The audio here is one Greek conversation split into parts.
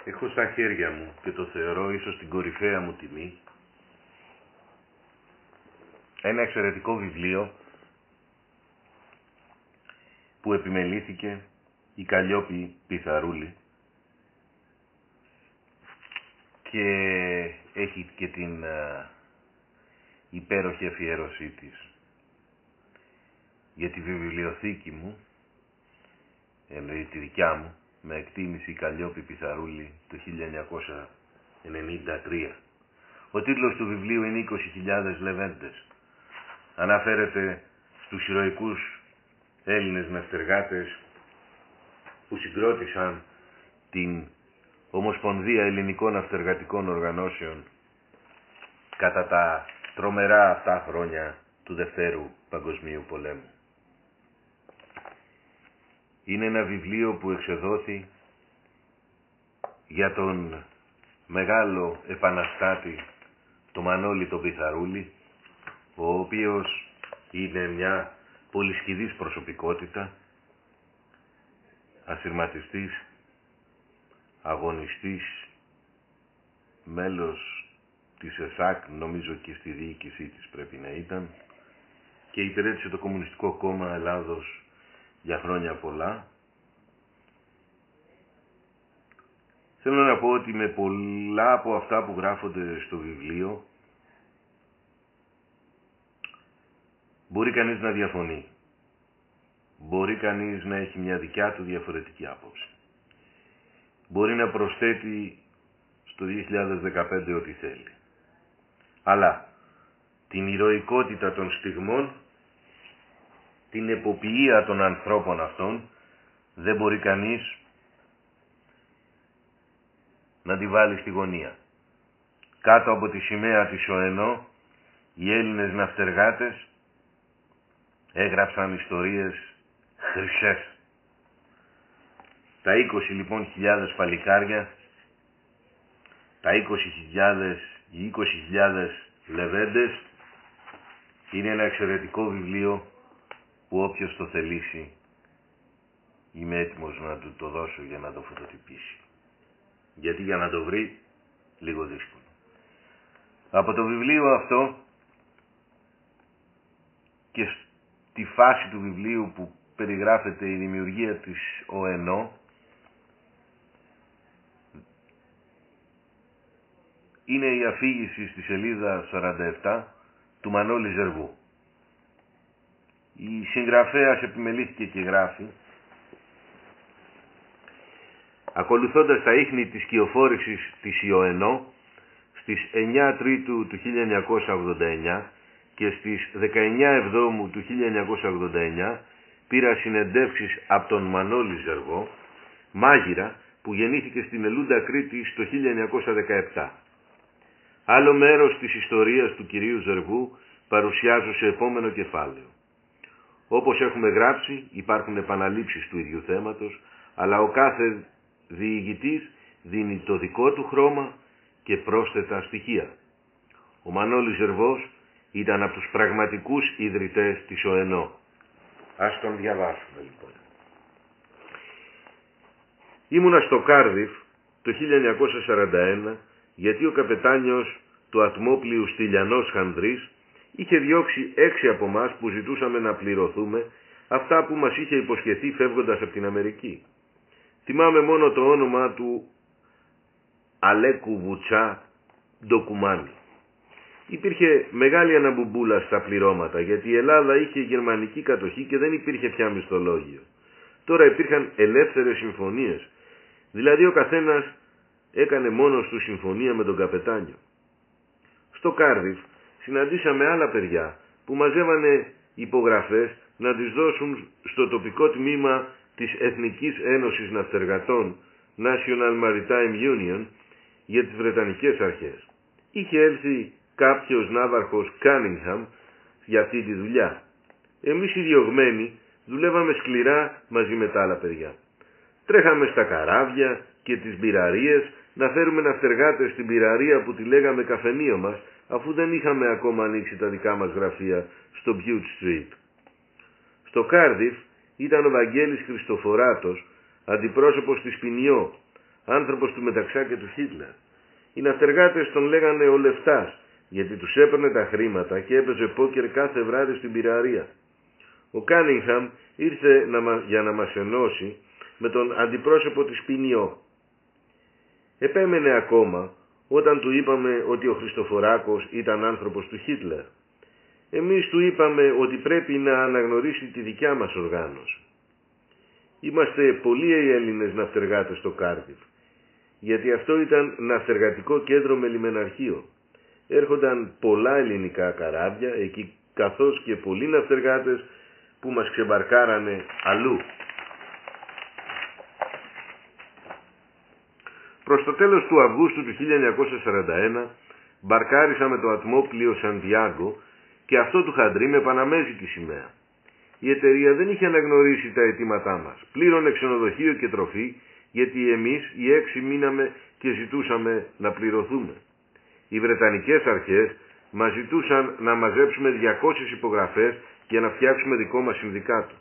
Έχω στα χέρια μου και το θεωρώ ίσως την κορυφαία μου τιμή ένα εξαιρετικό βιβλίο που επιμελήθηκε η Καλλιόπη Πιθαρούλη και έχει και την υπέροχη αφιέρωσή της για τη βιβλιοθήκη μου, εννοεί τη δικιά μου, με εκτίμηση Καλλιόπη Πιθαρούλη το 1993. Ο τίτλος του βιβλίου είναι 20.000 Λεβέντες. Αναφέρεται στους ηρωικούς Έλληνες ναυτεργάτες που συγκρότησαν την Ομοσπονδία Ελληνικών Ναυτεργατικών Οργανώσεων κατά τα τρομερά αυτά χρόνια του Δευτέρου Παγκοσμίου Πολέμου. Είναι ένα βιβλίο που εξεδόθη για τον μεγάλο επαναστάτη, το Μανώλη τον Πιθαρούλη, ο οποίος είναι μια πολυσχηδής προσωπικότητα, ασυρματιστής, αγωνιστής, μέλος της ΕΣΑΚ, νομίζω και στη διοίκησή της πρέπει να ήταν, και υπηρέτησε το Κομμουνιστικό Κόμμα Ελλάδος για χρόνια πολλά. Θέλω να πω ότι με πολλά από αυτά που γράφονται στο βιβλίο μπορεί κανείς να διαφωνεί. Μπορεί κανείς να έχει μια δικιά του διαφορετική άποψη. Μπορεί να προσθέτει στο 2015 ό,τι θέλει. Αλλά την ηρωικότητα των στιγμών, την εποποιία των ανθρώπων αυτών, δεν μπορεί κανείς να τη βάλει στη γωνία. Κάτω από τη σημαία της ΟΕΝΟ, οι Έλληνες ναυτεργάτες έγραψαν ιστορίες χρυσές. Τα 20 λοιπόν χιλιάδες παλικάρια, τα 20.000 ή 20.000 λεβέντες, είναι ένα εξαιρετικό βιβλίο που όποιος το θελήσει είμαι έτοιμος να του το δώσω για να το φωτοτυπήσει. Γιατί για να το βρει λίγο δύσκολο. Από το βιβλίο αυτό και στη φάση του βιβλίου που περιγράφεται η δημιουργία της ΟΕΝΟ, είναι η αφήγηση στη σελίδα 47 του Μανώλη Ζερβού. Η συγγραφέας επιμελήθηκε και γράφει: ακολουθώντας τα ίχνη της κυοφόρησης της ΙΟΕΝΟ στις 9 Τρίτου του 1989 και στις 19 Εβδόμου του 1989 πήρα συνεντεύξεις από τον Μανώλη Ζερβό, μάγειρα που γεννήθηκε στην Ελούντα Κρήτη το 1917. Άλλο μέρος της ιστορίας του κυρίου Ζερβού παρουσιάζω σε επόμενο κεφάλαιο. Όπως έχουμε γράψει, υπάρχουν επαναλήψεις του ίδιου θέματος, αλλά ο κάθε διηγητής δίνει το δικό του χρώμα και πρόσθετα στοιχεία. Ο Μανώλης Ζερβός ήταν από τους πραγματικούς ιδρυτές της ΟΕΝΟ. Ας τον διαβάσουμε λοιπόν. Ήμουνα στο Κάρδιφ το 1941 γιατί ο καπετάνιος του ατμόπλιου Στυλιανός Χανδρής είχε διώξει 6 από εμάς που ζητούσαμε να πληρωθούμε αυτά που μας είχε υποσχεθεί φεύγοντας από την Αμερική. Θυμάμαι μόνο το όνομα του Αλέκου Βουτσά Ντοκουμάνη. Υπήρχε μεγάλη αναμπουμπούλα στα πληρώματα γιατί η Ελλάδα είχε γερμανική κατοχή και δεν υπήρχε πια μισθολόγιο. Τώρα υπήρχαν ελεύθερες συμφωνίες, δηλαδή ο καθένας έκανε μόνος του συμφωνία με τον καπετάνιο. Στο Κάρδιφ συναντήσαμε άλλα παιδιά που μαζεύανε υπογραφές να τις δώσουν στο τοπικό τμήμα της Εθνικής Ένωσης Ναυτεργατών National Maritime Union για τις Βρετανικές αρχές. Είχε έλθει κάποιος ναύαρχος Κάνιγχαμ για αυτή τη δουλειά. Εμείς οι διωγμένοι δουλεύαμε σκληρά μαζί με τα άλλα παιδιά. Τρέχαμε στα καράβια και τις μπειραρίες να φέρουμε ναυτεργάτες στην μπειραρία που τη λέγαμε καφενείο μας, αφού δεν είχαμε ακόμα ανοίξει τα δικά μας γραφεία στο Bute Street. Στο Κάρδιφ ήταν ο Βαγγέλης Χριστοφοράτος, αντιπρόσωπος της Ποινιό, άνθρωπος του Μεταξά και του Χίτλερ. Οι ναυτεργάτες τον λέγανε ο Λεφτάς, γιατί τους έπαιρνε τα χρήματα και έπαιζε πόκερ κάθε βράδυ στην πυραρία. Ο Κάνιγχαμ ήρθε για να μας ενώσει με τον αντιπρόσωπο της Ποινιό. Επέμενε ακόμα όταν του είπαμε ότι ο Χριστοφοράκος ήταν άνθρωπος του Χίτλερ. Εμείς του είπαμε ότι πρέπει να αναγνωρίσει τη δικιά μας οργάνωση. Είμαστε πολλοί οι Έλληνες ναυτεργάτες στο Κάρδιφ, γιατί αυτό ήταν ναυτεργατικό κέντρο με λιμεναρχείο. Έρχονταν πολλά ελληνικά καράβια εκεί, καθώς και πολλοί ναυτεργάτες που μας ξεμπαρκάρανε αλλού. Προς το τέλος του Αυγούστου του 1941 μπαρκάρισα με το ατμόπλοιο Σαντιάγκο και αυτό του Χαντρί με παναμέζικη σημαία. Η εταιρεία δεν είχε αναγνωρίσει τα αιτήματά μας. Πλήρωνε ξενοδοχείο και τροφή, γιατί εμείς οι 6 μείναμε και ζητούσαμε να πληρωθούμε. Οι Βρετανικές αρχές μας ζητούσαν να μαζέψουμε 200 υπογραφές για να φτιάξουμε δικό μας συνδικάτο.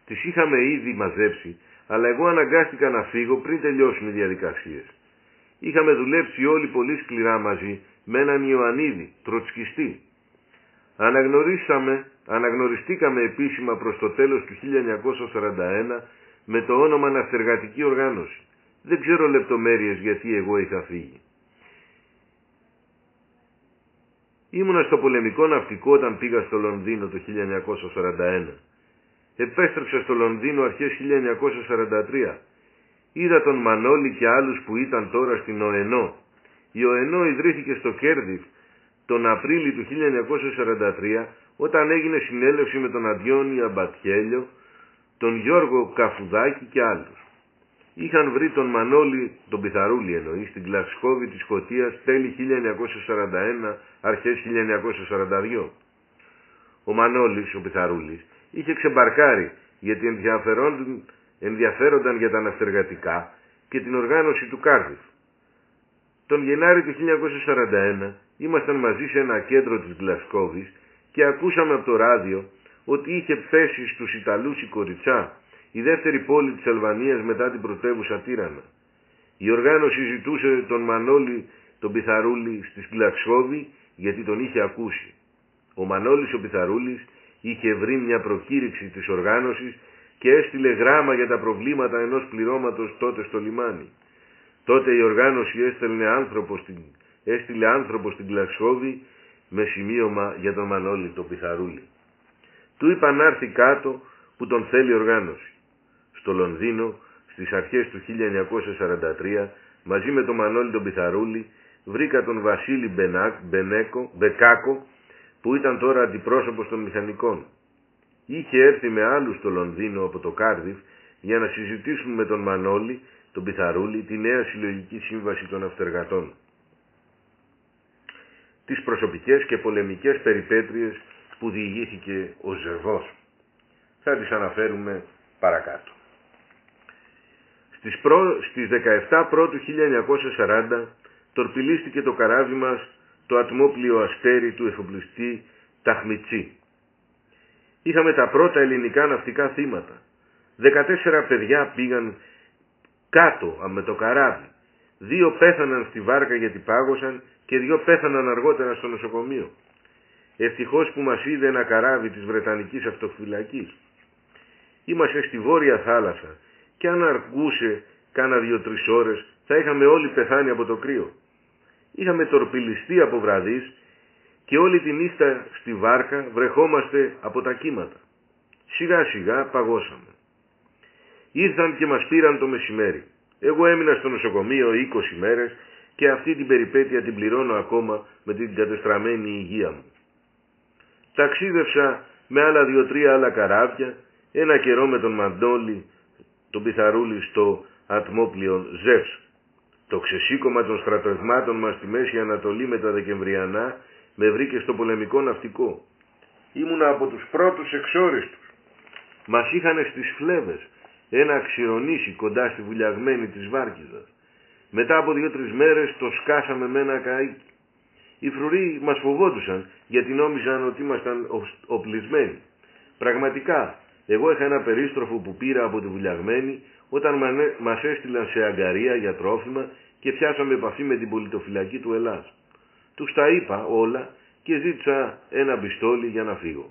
Τις είχαμε ήδη μαζέψει, αλλά εγώ αναγκάστηκα να φύγω πριν τελειώσουν οι διαδικασίες. Είχαμε δουλέψει όλοι πολύ σκληρά μαζί με έναν Ιωαννίδη, τροτσκιστή. Αναγνωριστήκαμε επίσημα προς το τέλος του 1941 με το όνομα Ναυτεργατική Οργάνωση. Δεν ξέρω λεπτομέρειες γιατί εγώ είχα φύγει. Ήμουνα στο πολεμικό ναυτικό όταν πήγα στο Λονδίνο το 1941. Επέστρεψα στο Λονδίνο αρχές 1943. Είδα τον Μανώλη και άλλους που ήταν τώρα στην ΟΕΝΟ. Η ΟΕΝΟ ιδρύθηκε στο Κέρδιφ τον Απρίλιο του 1943 όταν έγινε συνέλευση με τον Αντιόνι Αμπατιέλιο, τον Γιώργο Καφουδάκη και άλλους. Είχαν βρει τον Μανώλη, τον Πιθαρούλη εννοεί, στην Γλασκόβη της Σκωτίας τέλη 1941, αρχές 1942. Ο Μανώλης, ο Πιθαρούλης, είχε ξεμπαρκάρει γιατί ενδιαφέρονταν για τα ναυτεργατικά και την οργάνωση του Κάρδιφ. Τον Γενάρη του 1941 ήμασταν μαζί σε ένα κέντρο της Γλασκόβης και ακούσαμε από το ράδιο ότι είχε πέσει στους Ιταλούς η Κοριτσά, η δεύτερη πόλη της Αλβανίας μετά την πρωτεύουσα Τύρανα. Η οργάνωση ζητούσε τον Μανώλη τον Πιθαρούλη στη Γλασκόβη γιατί τον είχε ακούσει. Ο Μανώλης ο Πιθαρούλης είχε βρει μια προκήρυξη της οργάνωσης και έστειλε γράμμα για τα προβλήματα ενός πληρώματος τότε στο λιμάνι. Τότε η οργάνωση έστειλε άνθρωπο στην Γλασκόβη με σημείωμα για τον Μανώλη τον Πιθαρούλη. Του είπαν να έρθει κάτω που τον θέλει η οργάνωση. Στο Λονδίνο, στις αρχές του 1943, μαζί με τον Μανώλη τον Πιθαρούλη, βρήκα τον Βασίλη Μπεκάκο, που ήταν τώρα αντιπρόσωπος των μηχανικών. Είχε έρθει με άλλους στο Λονδίνο από το Κάρδιφ για να συζητήσουν με τον Μανώλη τον Πιθαρούλη τη νέα συλλογική σύμβαση των ναυτεργατών. Τις προσωπικές και πολεμικές περιπέτειες που διηγήθηκε ο Ζερβός. Θα τις αναφέρουμε παρακάτω. Στις 17 Πρώτου 1940 τορπιλίστηκε το καράβι μας το ατμόπλοιο Αστέρι του εφοπλιστή Ταχμιτσί. Είχαμε τα πρώτα ελληνικά ναυτικά θύματα. 14 παιδιά πήγαν κάτω με το καράβι. 2 πέθαναν στη βάρκα γιατί πάγωσαν και 2 πέθαναν αργότερα στο νοσοκομείο. Ευτυχώς που μας είδε ένα καράβι της Βρετανικής Αυτοφυλακής. Είμαστε στη Βόρεια Θάλασσα και αν αργούσε κάνα 2-3 ώρες θα είχαμε όλοι πεθάνει από το κρύο. Είχαμε τορπιλιστεί από βραδείς και όλη τη νύχτα στη βάρκα βρεχόμαστε από τα κύματα. Σιγά σιγά παγώσαμε. Ήρθαν και μας πήραν το μεσημέρι. Εγώ έμεινα στο νοσοκομείο 20 μέρες και αυτή την περιπέτεια την πληρώνω ακόμα με την κατεστραμμένη υγεία μου. Ταξίδευσα με άλλα 2-3 άλλα καράβια, ένα καιρό με τον Μαντόλη, τον Πιθαρούλη στο ατμόπλοιο Ζεύς. Το ξεσήκωμα των στρατευμάτων μας στη Μέση Ανατολή με τα Δεκεμβριανά με βρήκε στο πολεμικό ναυτικό. Ήμουνα από τους πρώτους εξόριστους. Μας είχανε στις φλέβες ένα ξηρονήσι κοντά στη βουλιαγμένη της Βάρκηζας. Μετά από 2-3 μέρες το σκάσαμε με ένα καΐκι. Οι φρουροί μας φοβόντουσαν γιατί νόμιζαν ότι ήμασταν οπλισμένοι. Πραγματικά, εγώ είχα ένα περίστροφο που πήρα από τη βουλιαγμένη όταν μας έστειλαν σε αγκαρία για τρόφιμα και πιάσαμε επαφή με την πολιτοφυλακή του Ελλάς. Τους τα είπα όλα και ζήτησα ένα πιστόλι για να φύγω.